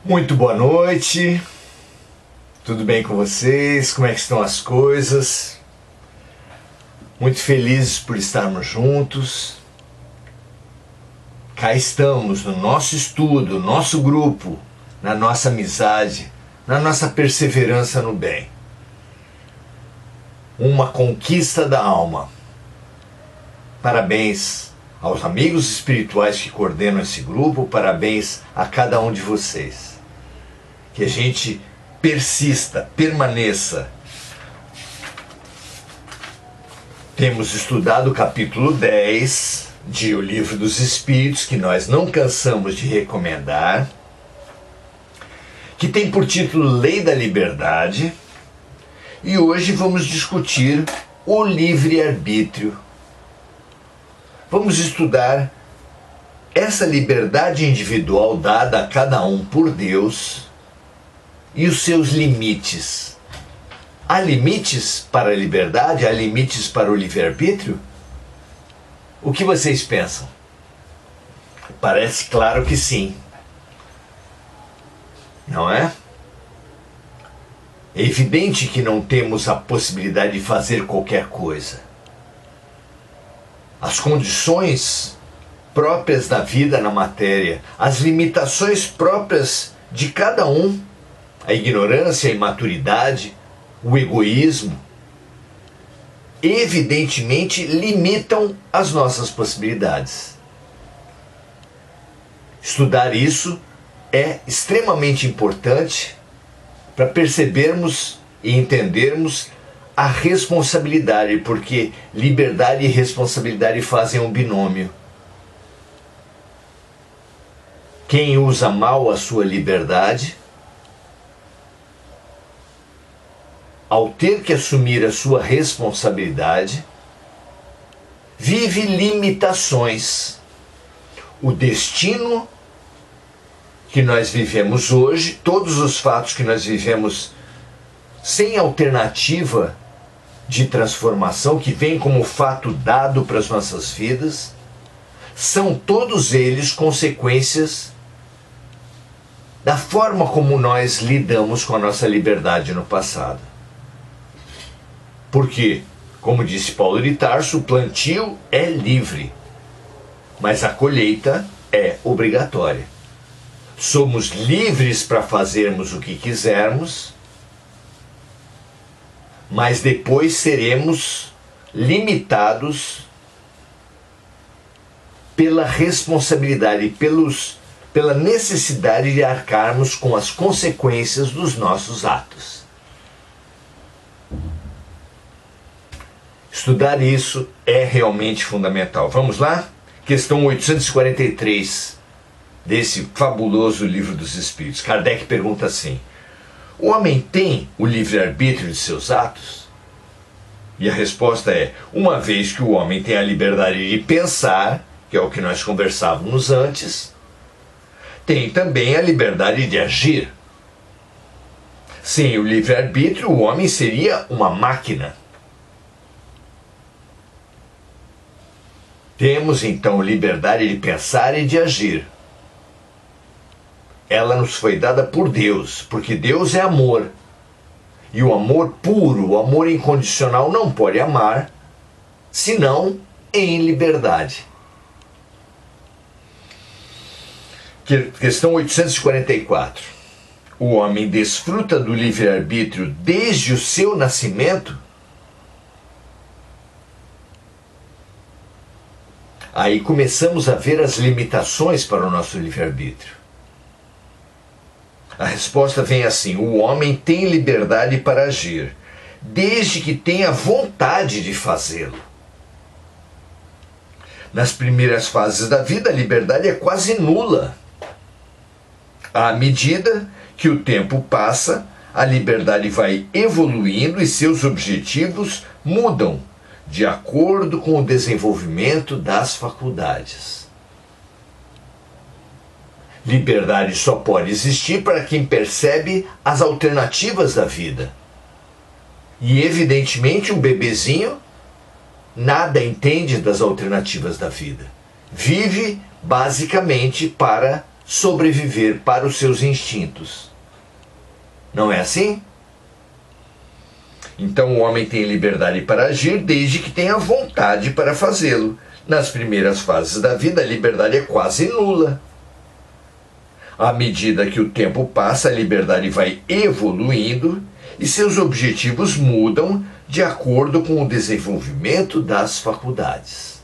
Muito boa noite, tudo bem com vocês? Como é que estão as coisas? Muito felizes por estarmos juntos. Cá estamos no nosso estudo, no nosso grupo, na nossa amizade, na nossa perseverança no bem. Uma conquista da alma. Parabéns aos amigos espirituais que coordenam esse grupo, parabéns a cada um de vocês. Que a gente persista, permaneça. Temos estudado o capítulo 10 de O Livro dos Espíritos, que nós não cansamos de recomendar, que tem por título Lei da Liberdade, e hoje vamos discutir o livre-arbítrio. Vamos estudar essa liberdade individual dada a cada um por Deus e os seus limites. Há limites para a liberdade? Há limites para o livre-arbítrio? O que vocês pensam? Parece claro que sim. Não é? É evidente que não temos a possibilidade de fazer qualquer coisa. As condições próprias da vida na matéria, as limitações próprias de cada um, a ignorância, a imaturidade, o egoísmo, evidentemente limitam as nossas possibilidades. Estudar isso é extremamente importante para percebermos e entendermos a responsabilidade, porque liberdade e responsabilidade fazem um binômio. Quem usa mal a sua liberdade, ao ter que assumir a sua responsabilidade, vive limitações. O destino que nós vivemos hoje, todos os fatos que nós vivemos sem alternativa de transformação, que vem como fato dado para as nossas vidas, são todos eles consequências da forma como nós lidamos com a nossa liberdade no passado. Porque, como disse Paulo de Tarso, o plantio é livre, mas a colheita é obrigatória. Somos livres para fazermos o que quisermos, mas depois seremos limitados pela responsabilidade, pela necessidade de arcarmos com as consequências dos nossos atos. Estudar isso é realmente fundamental. Vamos lá? Questão 843 desse fabuloso Livro dos Espíritos. Kardec pergunta assim: o homem tem o livre-arbítrio de seus atos? E a resposta é: uma vez que o homem tem a liberdade de pensar, que é o que nós conversávamos antes, tem também a liberdade de agir. Sem o livre-arbítrio, o homem seria uma máquina. Temos então liberdade de pensar e de agir. Ela nos foi dada por Deus, porque Deus é amor. E o amor puro, o amor incondicional não pode amar, senão em liberdade. Questão 844. O homem desfruta do livre-arbítrio desde o seu nascimento? Aí começamos a ver as limitações para o nosso livre-arbítrio. A resposta vem assim: o homem tem liberdade para agir, desde que tenha vontade de fazê-lo. Nas primeiras fases da vida, a liberdade é quase nula. À medida que o tempo passa, a liberdade vai evoluindo e seus objetivos mudam de acordo com o desenvolvimento das faculdades. Liberdade só pode existir para quem percebe as alternativas da vida. E evidentemente um bebezinho nada entende das alternativas da vida. Vive basicamente para sobreviver para os seus instintos. Não é assim? Então o homem tem liberdade para agir desde que tenha vontade para fazê-lo. Nas primeiras fases da vida, a liberdade é quase nula. À medida que o tempo passa, a liberdade vai evoluindo e seus objetivos mudam de acordo com o desenvolvimento das faculdades.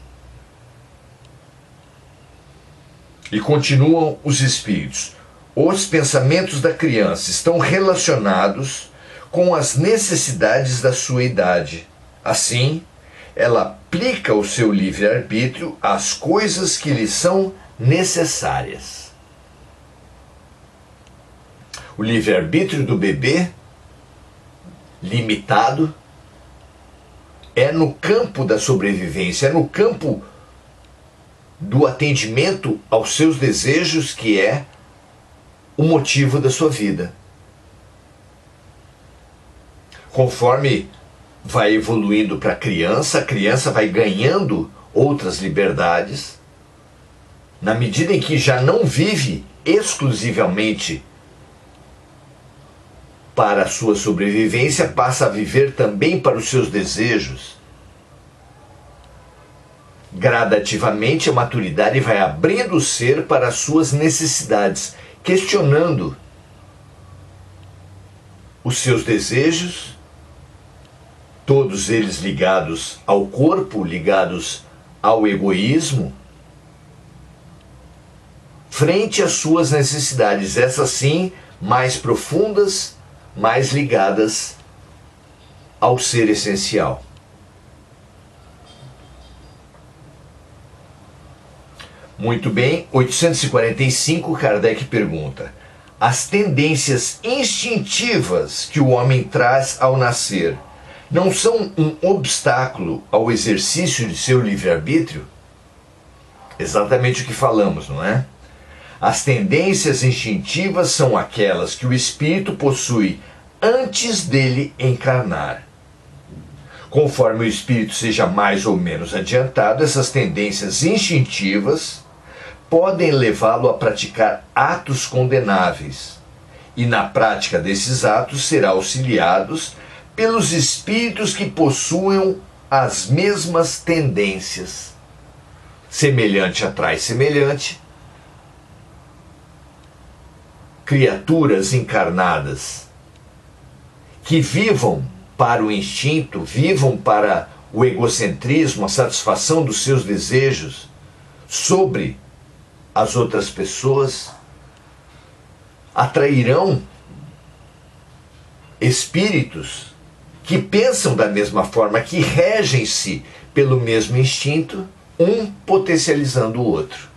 E continuam os espíritos. Os pensamentos da criança estão relacionados com as necessidades da sua idade. Assim, ela aplica o seu livre-arbítrio às coisas que lhe são necessárias. O livre-arbítrio do bebê, limitado, é no campo da sobrevivência, é no campo do atendimento aos seus desejos que é o motivo da sua vida. Conforme vai evoluindo para a criança vai ganhando outras liberdades. Na medida em que já não vive exclusivamente para a sua sobrevivência, passa a viver também para os seus desejos. Gradativamente, a maturidade vai abrindo o ser para as suas necessidades, questionando os seus desejos, todos eles ligados ao corpo, ligados ao egoísmo, frente às suas necessidades, essas sim, mais profundas, mais ligadas ao ser essencial. Muito bem, 845, Kardec pergunta: as tendências instintivas que o homem traz ao nascer não são um obstáculo ao exercício de seu livre-arbítrio? Exatamente o que falamos, não é? As tendências instintivas são aquelas que o espírito possui antes dele encarnar. Conforme o espírito seja mais ou menos adiantado, essas tendências instintivas podem levá-lo a praticar atos condenáveis, e na prática desses atos será auxiliados pelos espíritos que possuem as mesmas tendências. Semelhante atrai semelhante. Criaturas encarnadas que vivam para o instinto, vivam para o egocentrismo, a satisfação dos seus desejos sobre as outras pessoas, atrairão espíritos que pensam da mesma forma, que regem-se pelo mesmo instinto, um potencializando o outro.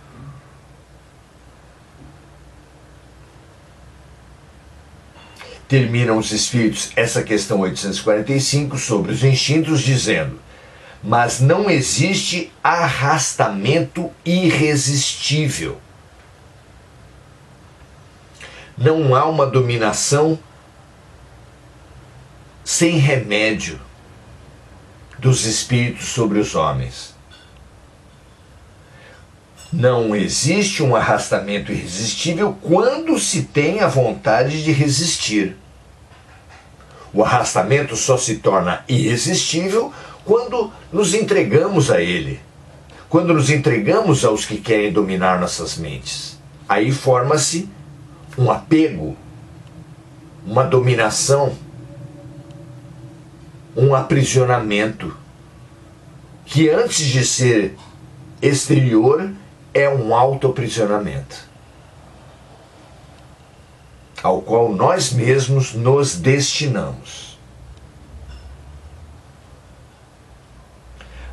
Terminam os espíritos essa questão 845 sobre os instintos dizendo: mas não existe arrastamento irresistível. Não há uma dominação sem remédio dos espíritos sobre os homens. Não existe um arrastamento irresistível quando se tem a vontade de resistir. O arrastamento só se torna irresistível quando nos entregamos a ele, quando nos entregamos aos que querem dominar nossas mentes. Aí forma-se um apego, uma dominação, um aprisionamento, que antes de ser exterior é um autoaprisionamento, ao qual nós mesmos nos destinamos.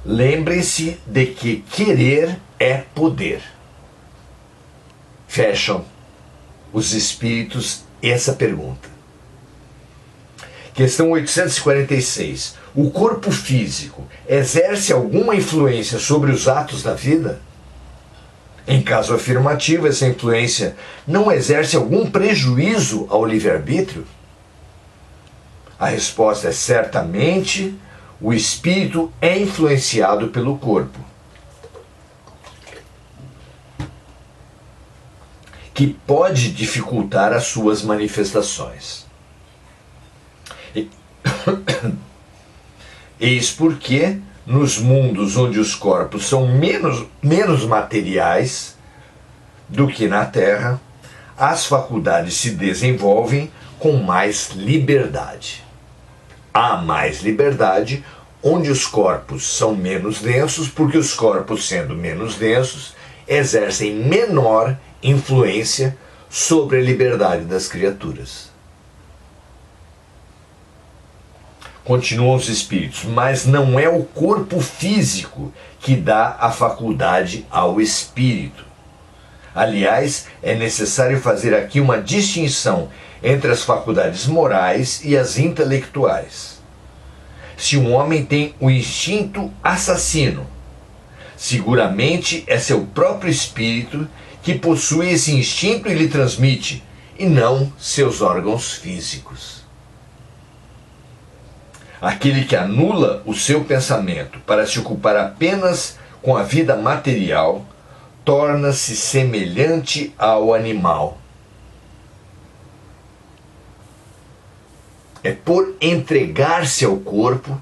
Lembrem-se de que querer é poder. Fecham os espíritos essa pergunta. Questão 846. O corpo físico exerce alguma influência sobre os atos da vida? Em caso afirmativo, essa influência não exerce algum prejuízo ao livre-arbítrio? A resposta é certamente: o espírito é influenciado pelo corpo. que pode dificultar as suas manifestações. Eis porque, nos mundos onde os corpos são menos materiais do que na Terra, as faculdades se desenvolvem com mais liberdade. Há mais liberdade onde os corpos são menos densos, porque os corpos, sendo menos densos, exercem menor influência sobre a liberdade das criaturas. Continuam os espíritos, mas não é o corpo físico que dá a faculdade ao espírito. Aliás, é necessário fazer aqui uma distinção entre as faculdades morais e as intelectuais. Se um homem tem o instinto assassino, seguramente é seu próprio espírito que possui esse instinto e lhe transmite, e não seus órgãos físicos. Aquele que anula o seu pensamento para se ocupar apenas com a vida material, torna-se semelhante ao animal. É por entregar-se ao corpo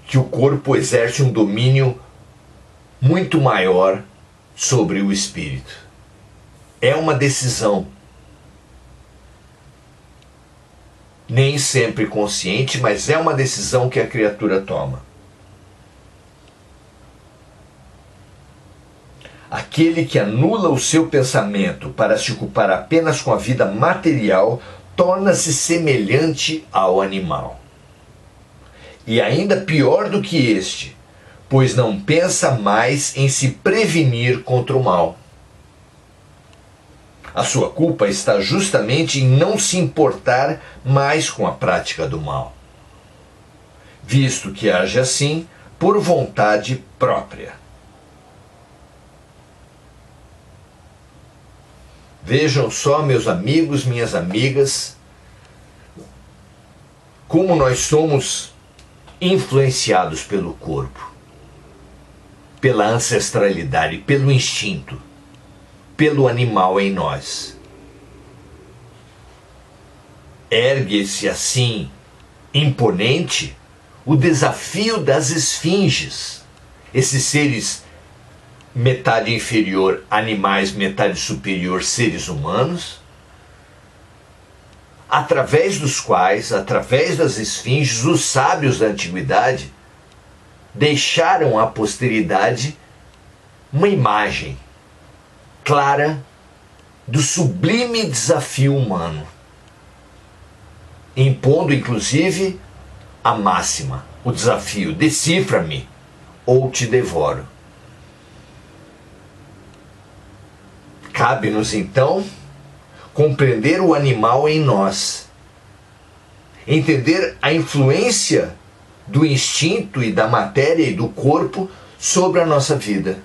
que o corpo exerce um domínio muito maior sobre o espírito. É uma decisão. Nem sempre consciente, mas é uma decisão que a criatura toma. Aquele que anula o seu pensamento para se ocupar apenas com a vida material torna-se semelhante ao animal. E ainda pior do que este, pois não pensa mais em se prevenir contra o mal. A sua culpa está justamente em não se importar mais com a prática do mal, visto que age assim por vontade própria. Vejam só, meus amigos, minhas amigas, como nós somos influenciados pelo corpo, pela ancestralidade, pelo instinto, pelo animal em nós. Ergue-se assim, imponente, o desafio das esfinges, esses seres metade inferior animais, metade superior seres humanos, através dos quais, através das esfinges, os sábios da antiguidade deixaram à posteridade uma imagem clara do sublime desafio humano, impondo inclusive a máxima, o desafio: decifra-me ou te devoro. Cabe-nos então compreender o animal em nós, entender a influência do instinto e da matéria e do corpo sobre a nossa vida.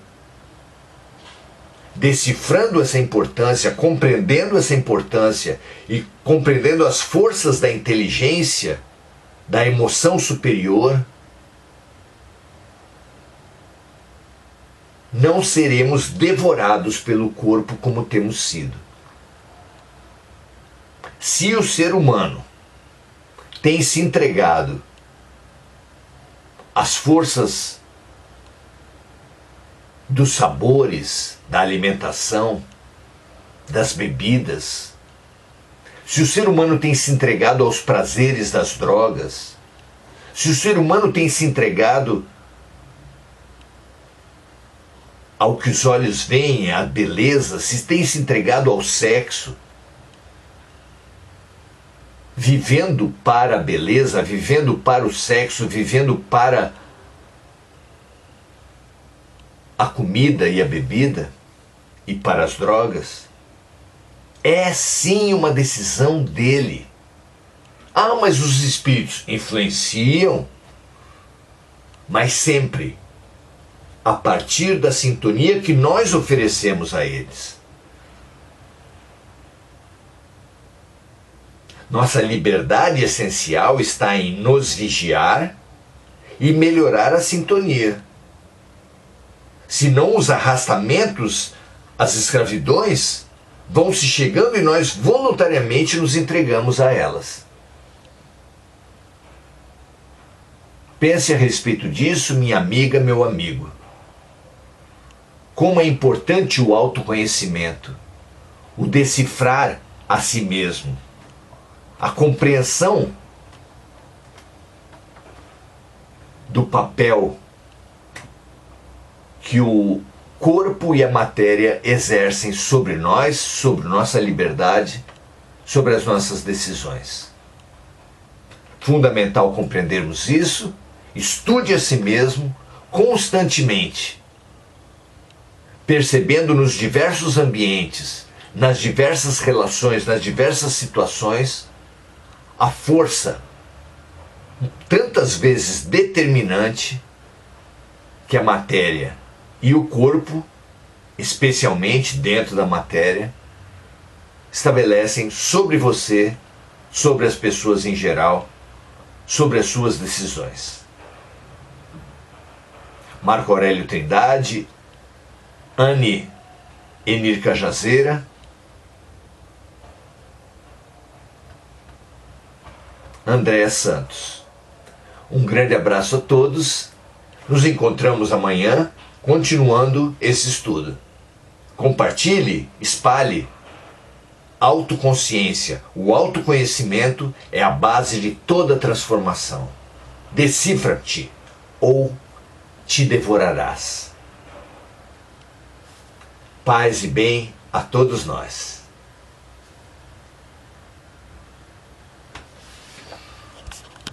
Decifrando essa importância, compreendendo essa importância e compreendendo as forças da inteligência, da emoção superior, não seremos devorados pelo corpo como temos sido. Se o ser humano tem se entregado às forças dos sabores, da alimentação, das bebidas, se o ser humano tem se entregado aos prazeres das drogas, se o ser humano tem se entregado ao que os olhos veem, à beleza, se tem se entregado ao sexo, vivendo para a beleza, vivendo para o sexo, vivendo para a comida e a bebida e para as drogas, é sim uma decisão dele. Ah, mas os espíritos influenciam, mas sempre a partir da sintonia que nós oferecemos a eles. Nossa liberdade essencial está em nos vigiar e melhorar a sintonia. Senão os arrastamentos as escravidões vão se chegando e nós voluntariamente nos entregamos a elas. Pense a respeito disso, minha amiga, meu amigo. Como é importante o autoconhecimento, o decifrar a si mesmo, a compreensão do papel que o corpo e a matéria exercem sobre nós, sobre nossa liberdade, sobre as nossas decisões. Fundamental compreendermos isso. Estude a si mesmo constantemente, percebendo nos diversos ambientes, nas diversas relações, nas diversas situações, a força tantas vezes determinante que a matéria e o corpo, especialmente dentro da matéria, estabelecem sobre você, sobre as pessoas em geral, sobre as suas decisões. Marco Aurélio Trindade, Anne Enir Cajazeira, Andréa Santos. Um grande abraço a todos. Nos encontramos amanhã, continuando esse estudo. Compartilhe, espalhe. Autoconsciência, o autoconhecimento é a base de toda transformação. Decifra-te ou te devorarás. Paz e bem a todos nós.